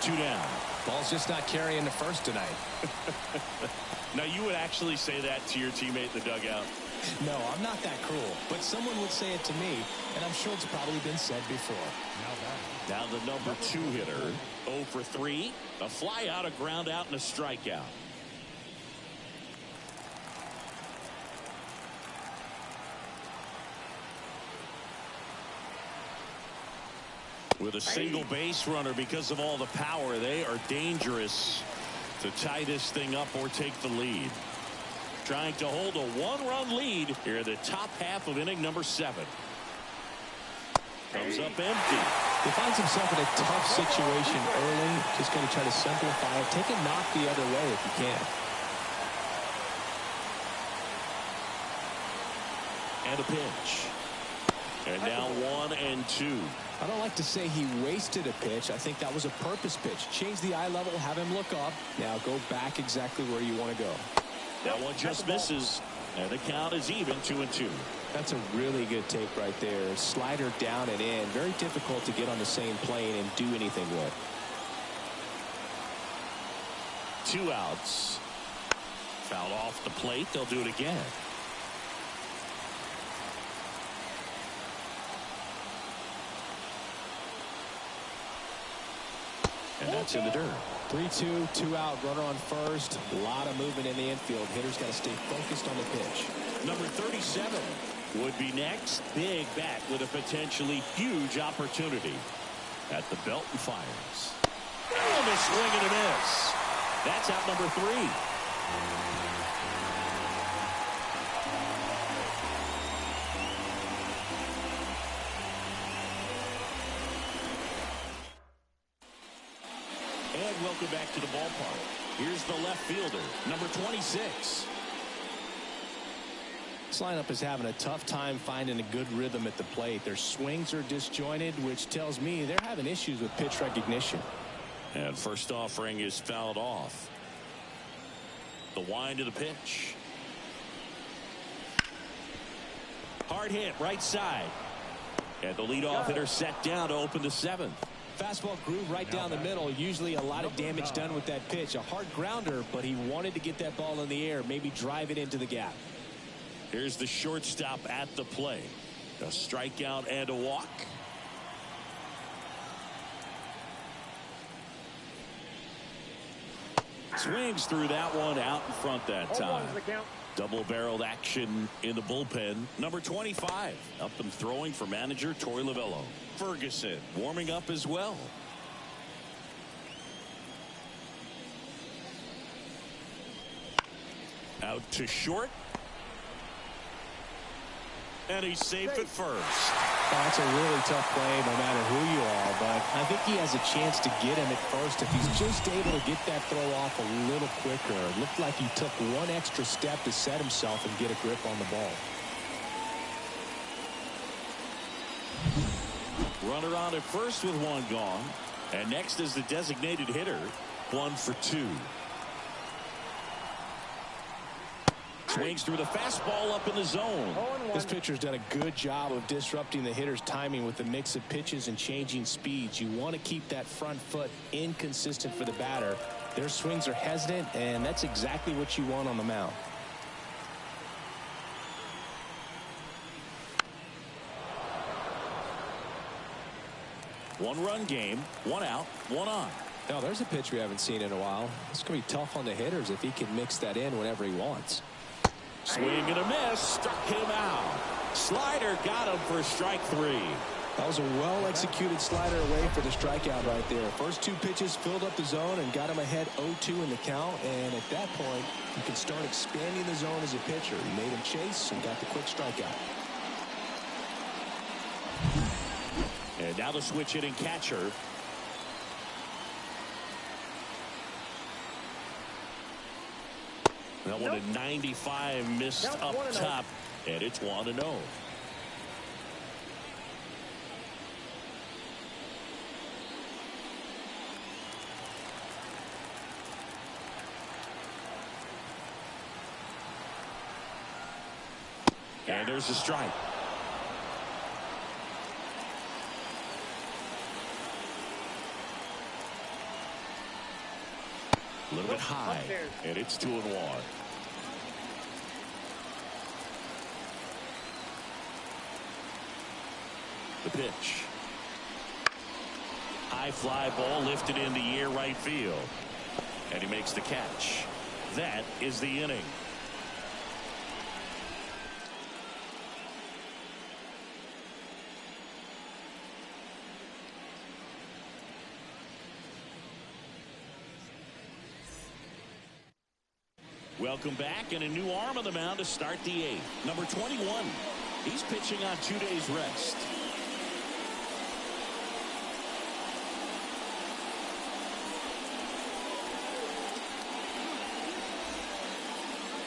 2 down. Ball's just not carrying the first tonight. Now you would actually say that to your teammate in the dugout? No, I'm not that cruel. But someone would say it to me, and I'm sure it's probably been said before. Now the number 2 hitter, 0 for 3. A fly out, a ground out, and a strikeout. With a single base runner, because of all the power, they are dangerous to tie this thing up or take the lead. Trying to hold a 1-run lead here in the top half of inning number 7. Comes up empty. He finds himself in a tough situation early. Just going to try to simplify it. Take a knock the other way if you can. And a pitch. And now 1-2. I don't like to say he wasted a pitch. I think that was a purpose pitch. Change the eye level, have him look up. Now go back exactly where you want to go. That one just misses. And the count is even, 2-2. That's a really good take right there. Slider down and in. Very difficult to get on the same plane and do anything with. 2 outs. Foul off the plate. They'll do it again. And that's in the dirt. 3-2, 2 out, runner on first. A lot of movement in the infield. Hitter's got to stay focused on the pitch. Number 37 would be next. Big bat with a potentially huge opportunity. At the belt and fires. Oh, a swing and a miss. That's out number 3. And welcome back to the ballpark. Here's the left fielder, number 26. This lineup is having a tough time finding a good rhythm at the plate. Their swings are disjointed, which tells me they're having issues with pitch recognition. And first offering is fouled off. The wind to the pitch. Hard hit right side. And the leadoff hitter set down to open the 7th. Fastball groove right down the middle. Usually a lot of damage done with that pitch. A hard grounder, but he wanted to get that ball in the air, maybe drive it into the gap. Here's the shortstop at the plate. A strikeout and a walk. Swings through that one, out in front that time. Double-barreled action in the bullpen. Number 25 up and throwing for manager Torey Lovullo. Ferguson warming up as well. Out to short. And he's safe at first. That's a really tough play no matter who you are, but I think he has a chance to get him at first if he's just able to get that throw off a little quicker. It looked like he took one extra step to set himself and get a grip on the ball. Runner on at first with one gone. And next is the designated hitter. 1 for 2. Swings through the fastball up in the zone. This pitcher's done a good job of disrupting the hitter's timing with the mix of pitches and changing speeds. You want to keep that front foot inconsistent for the batter. Their swings are hesitant, and that's exactly what you want on the mound. One-run game, 1 out, 1 on. Now, there's a pitch we haven't seen in a while. It's going to be tough on the hitters if he can mix that in whenever he wants. Swing and a miss. Struck him out. Slider got him for strike 3. That was a well-executed slider away for the strikeout right there. First 2 pitches filled up the zone and got him ahead 0-2 in the count. And at that point, you can start expanding the zone as a pitcher. He made him chase and got the quick strikeout. And now the switch hitting catcher. That one at 95 missed up top, and it's 1-0. And there's a strike. A little bit high, and it's 2-1. The pitch. High fly ball lifted in the air right field. And he makes the catch. That is the inning. Welcome back, and a new arm on the mound to start the 8th. Number 21. He's pitching on 2 days rest.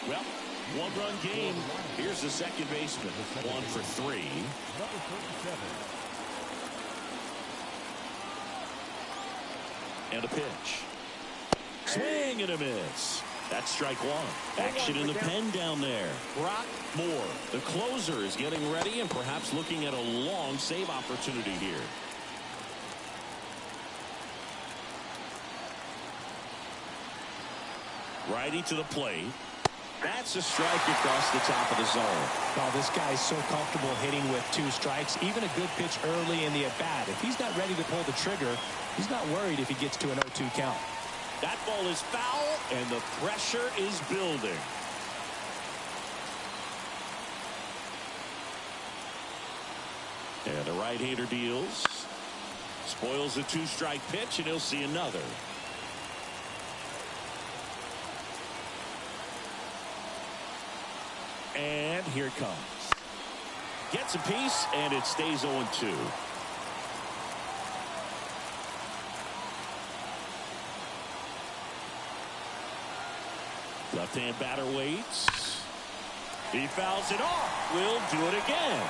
Well, 1-run game. Here's the second baseman. 1 for 3. Number 37. And a pitch. Swing and a miss. That's strike 1. Action in the pen down there. Brock Moore, the closer, is getting ready and perhaps looking at a long save opportunity here. Righty to the plate. That's a strike across the top of the zone. Oh, this guy's so comfortable hitting with 2 strikes. Even a good pitch early in the at-bat. If he's not ready to pull the trigger, he's not worried if he gets to an 0-2 count. That ball is foul, and the pressure is building. And the right-hander deals. Spoils the 2-strike pitch, and he'll see another. And here it comes. Gets a piece, and it stays 0-2. Left-hand batter waits. He fouls it off. Will do it again.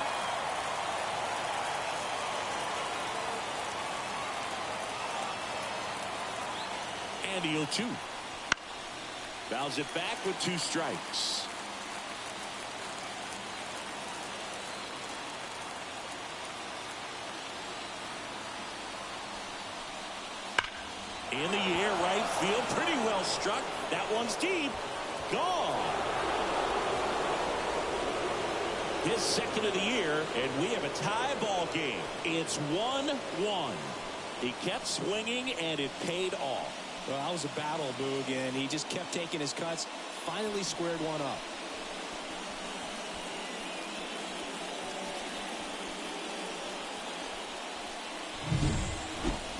And the 0-2. Fouls it back with 2 strikes. In the air, right field, pretty well struck. That one's deep. Gone. His second of the year, and we have a tie ball game. It's 1-1. He kept swinging, and it paid off. Well, that was a battle, Boog, and he just kept taking his cuts. Finally squared one up.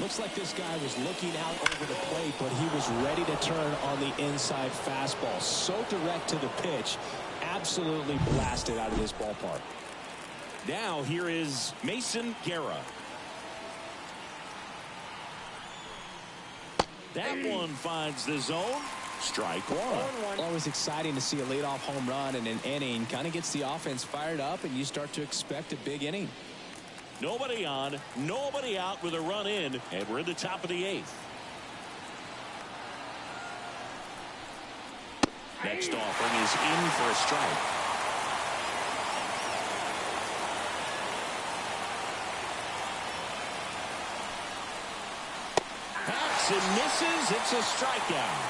Looks like this guy was looking out over the plate, but he was ready to turn on the inside fastball. So direct to the pitch. Absolutely blasted out of this ballpark. Now here is Mason Guerra. That one finds the zone. Strike one. Always exciting to see a leadoff home run in an inning. Kind of gets the offense fired up, and you start to expect a big inning. Nobody on, nobody out with a run in, and we're in the top of the 8th. Next offering is in for a strike. Hacks and misses. It's a strikeout.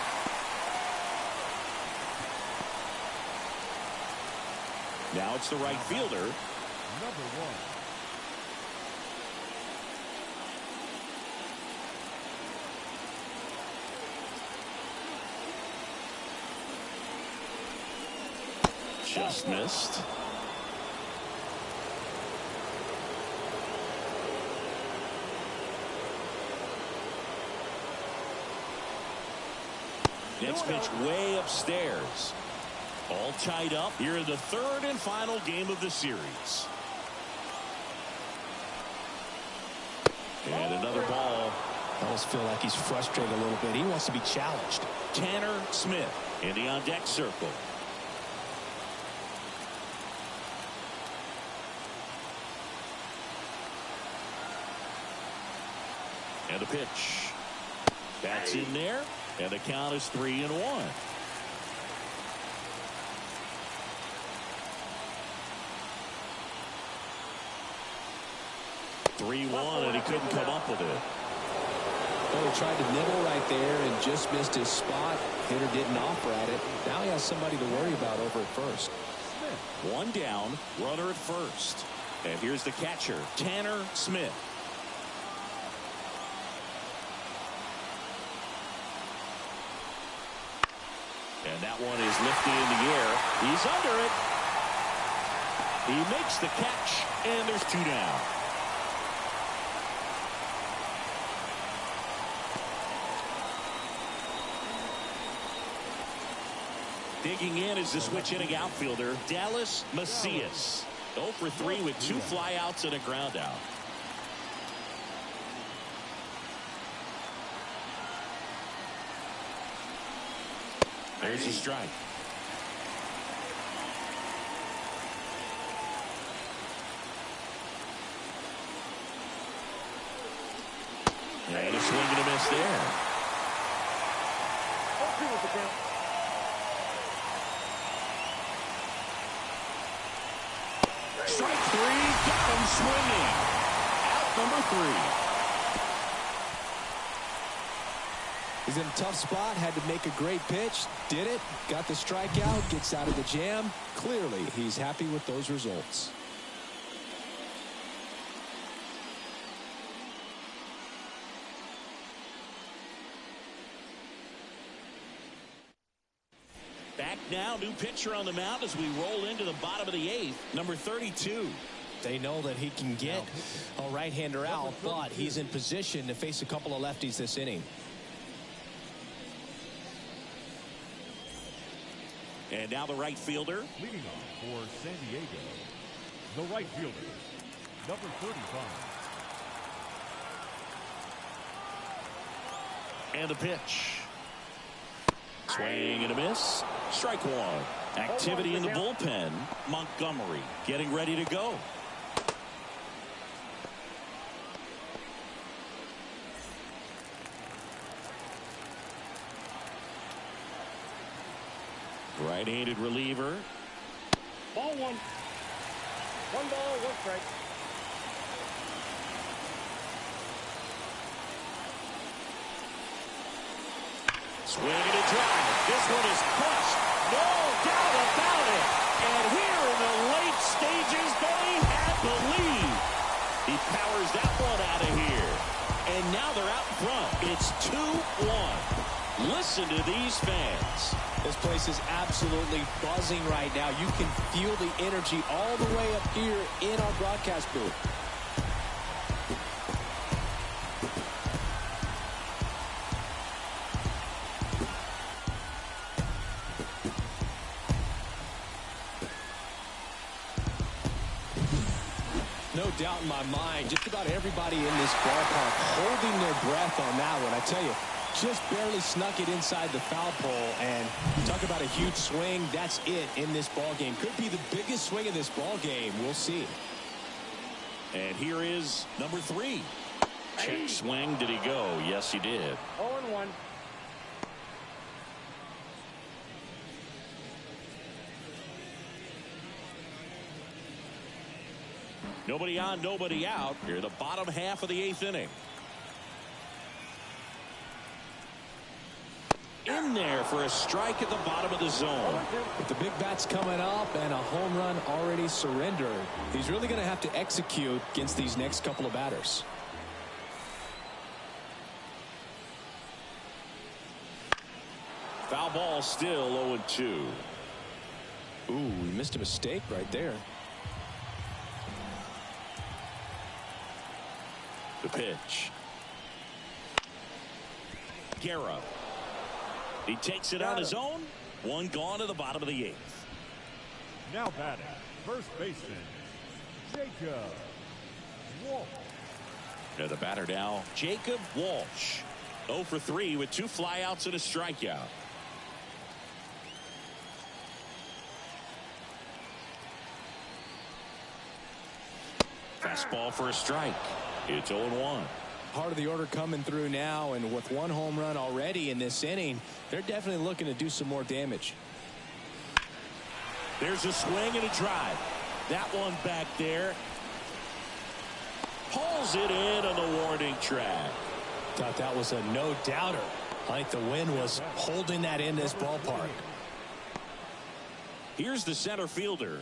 Now it's the right fielder. Number 1. Just missed. Next pitch way upstairs. All tied up here in the 3rd and final game of the series. And another ball. I almost feel like he's frustrated a little bit. He wants to be challenged. Tanner Smith in the on-deck circle. And a pitch. That's in there. And the count is 3-1. And he couldn't come up with it. Well, he tried to nibble right there and just missed his spot. Hitter didn't offer at it. Now he has somebody to worry about over at first. One down, runner at first. And here's the catcher, Tanner Smith. And that one is lifted in the air. He's under it. He makes the catch, and there's 2 down. Digging in is the switch-hitting outfielder, Dallas Macias. 0 for 3 with 2 flyouts and a groundout. There's a strike. And a swing and a miss there. Strike 3, got him swinging. Out number 3. He's in a tough spot, had to make a great pitch, did it, got the strikeout, gets out of the jam. Clearly, he's happy with those results. Back now, new pitcher on the mound as we roll into the bottom of the 8th, number 32. They know that he can get a right-hander out, but he's in position to face a couple of lefties this inning. And now the right fielder. Leading off for San Diego, the right fielder, number 35. And the pitch. Swing and a miss. Strike one. Activity in the bullpen. Montgomery getting ready to go. Right-handed reliever. Ball one. One ball, one strike. Swing and a drive. This one is crushed. No doubt about it. And here in the late stages, they had the lead. He powers that one out of here. And now they're out in front. It's 2-1. Listen to these fans. This place is absolutely buzzing right now. You can feel the energy all the way up here in our broadcast booth. No doubt in my mind, just about everybody in this ballpark holding their breath on that one. I tell you, just barely snuck it inside the foul pole, and talk about a huge swing. That's it in this ball game. Could be the biggest swing of this ball game. We'll see. And here is number 3. Check swing. Did he go? Yes, he did. 0-1. Nobody on, nobody out. Here, the bottom half of the 8th inning. In there for a strike at the bottom of the zone. With the big bats coming up and a home run already surrendered, he's really going to have to execute against these next couple of batters. Foul ball, still 0-2. Ooh, he missed a mistake right there. The pitch. Guerra. He takes it on his own. One gone to the bottom of the 8th. Now batting, first baseman, Jacob Walsh. And the batter now, Jacob Walsh. 0 for 3 with 2 flyouts and a strikeout. Fastball for a strike. It's 0-1. Part of the order coming through now, and with 1 home run already in this inning, they're definitely looking to do some more damage. There's a swing and a drive. That one back there. Pulls it in on the warning track. Thought that was a no-doubter. I think the wind was holding that in this ballpark. Here's the center fielder.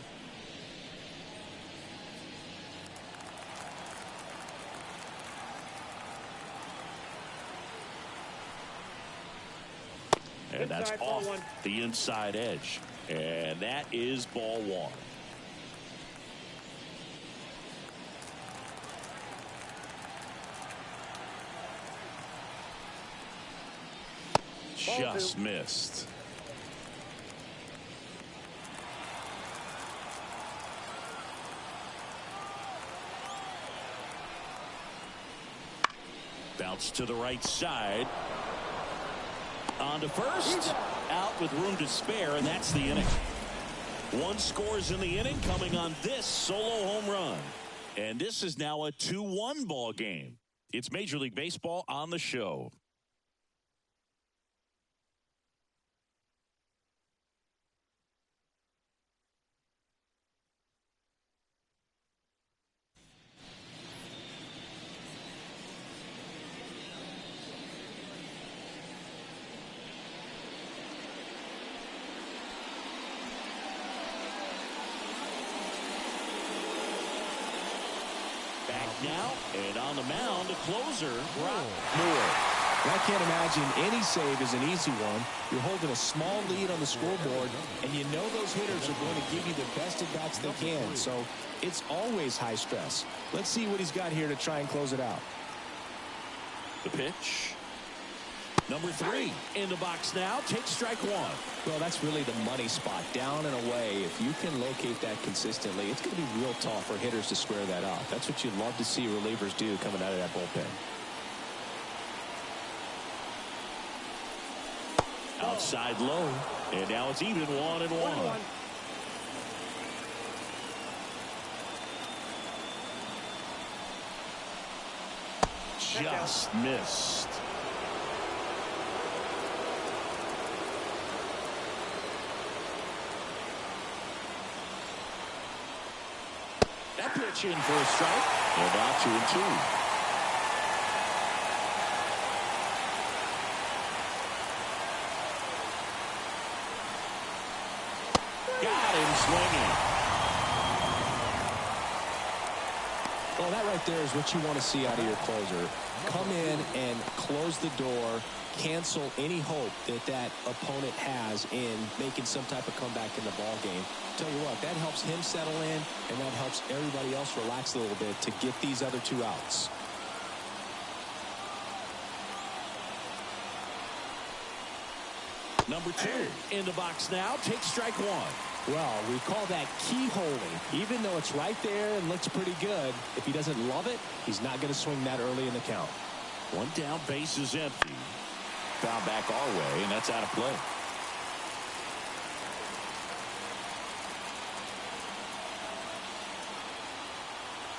And that's off the inside edge. And that is ball 1. Just missed. Bounce to the right side. On to first. Out with room to spare, and that's the inning. 1 scores in the inning, coming on this solo home run. And this is now a 2-1 ball game. It's Major League Baseball on the show. now, and on the mound, the closer, Brock Moore. And I can't imagine any save is an easy one. You're holding a small lead on the scoreboard, and you know those hitters are going to give you the best at-bats they can. So it's always high stress. Let's see what he's got here to try and close it out. The pitch. Number 3 in the box now. Take strike 1. Well, that's really the money spot. Down and away. If you can locate that consistently, it's going to be real tough for hitters to square that up. That's what you'd love to see relievers do coming out of that bullpen. Outside low. And now it's even 1-1. Just missed. That pitch in for a strike. And now 2-2. Got him swinging. Well, that right there is what you want to see out of your closer. Come in and close the door, cancel any hope that that opponent has in making some type of comeback in the ball game. Tell you what, that helps him settle in, and that helps everybody else relax a little bit to get these other 2 outs. Number 2 in the box now. Take strike 1. Well, we call that keyholing. Even though it's right there and looks pretty good, if he doesn't love it, he's not going to swing that early in the count. 1 down, base is empty. Foul back our way, and that's out of play.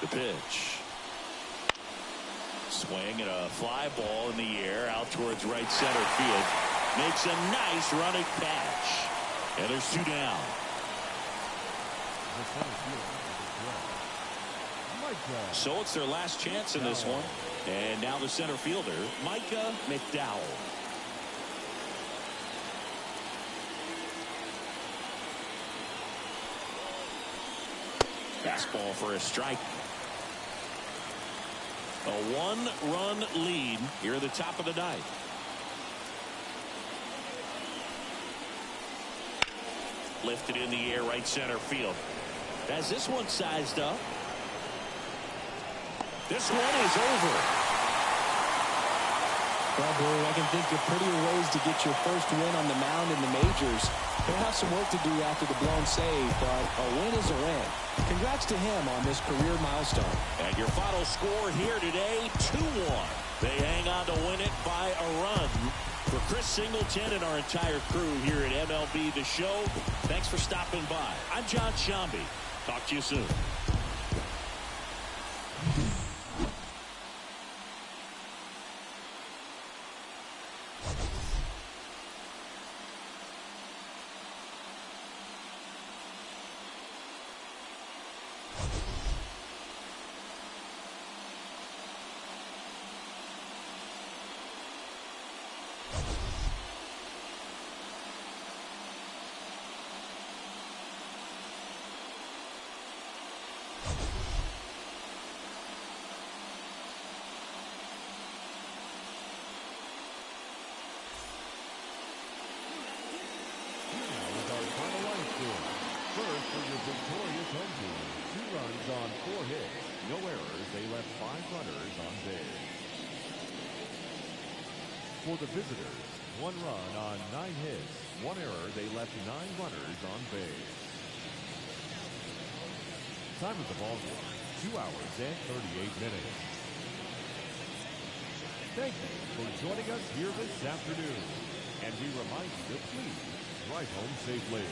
The pitch. Swing and a fly ball in the air out towards right center field. Makes a nice running catch. And there's 2 down. So it's their last chance in this one. And now the center fielder, Micah McDowell. Fastball for a strike. A 1-run lead here at the top of the 9th. Lifted in the air, right center field. As this one sized up. This one is over. Well, boy, I can think of prettier ways to get your first win on the mound in the majors. He'll have some work to do after the blown save, but a win is a win. Congrats to him on this career milestone. And your final score here today, 2-1. They hang on to win it by a run. For Chris Singleton and our entire crew here at MLB The Show, thanks for stopping by. I'm John Shambi. Talk to you soon. First for your victorious home team. 2 runs on 4 hits. No errors. They left 5 runners on base. For the visitors, 1 run on 9 hits. 1 error. They left 9 runners on base. Time of the ball game, 2 hours and 38 minutes. Thank you for joining us here this afternoon. And we remind you to please drive home safely.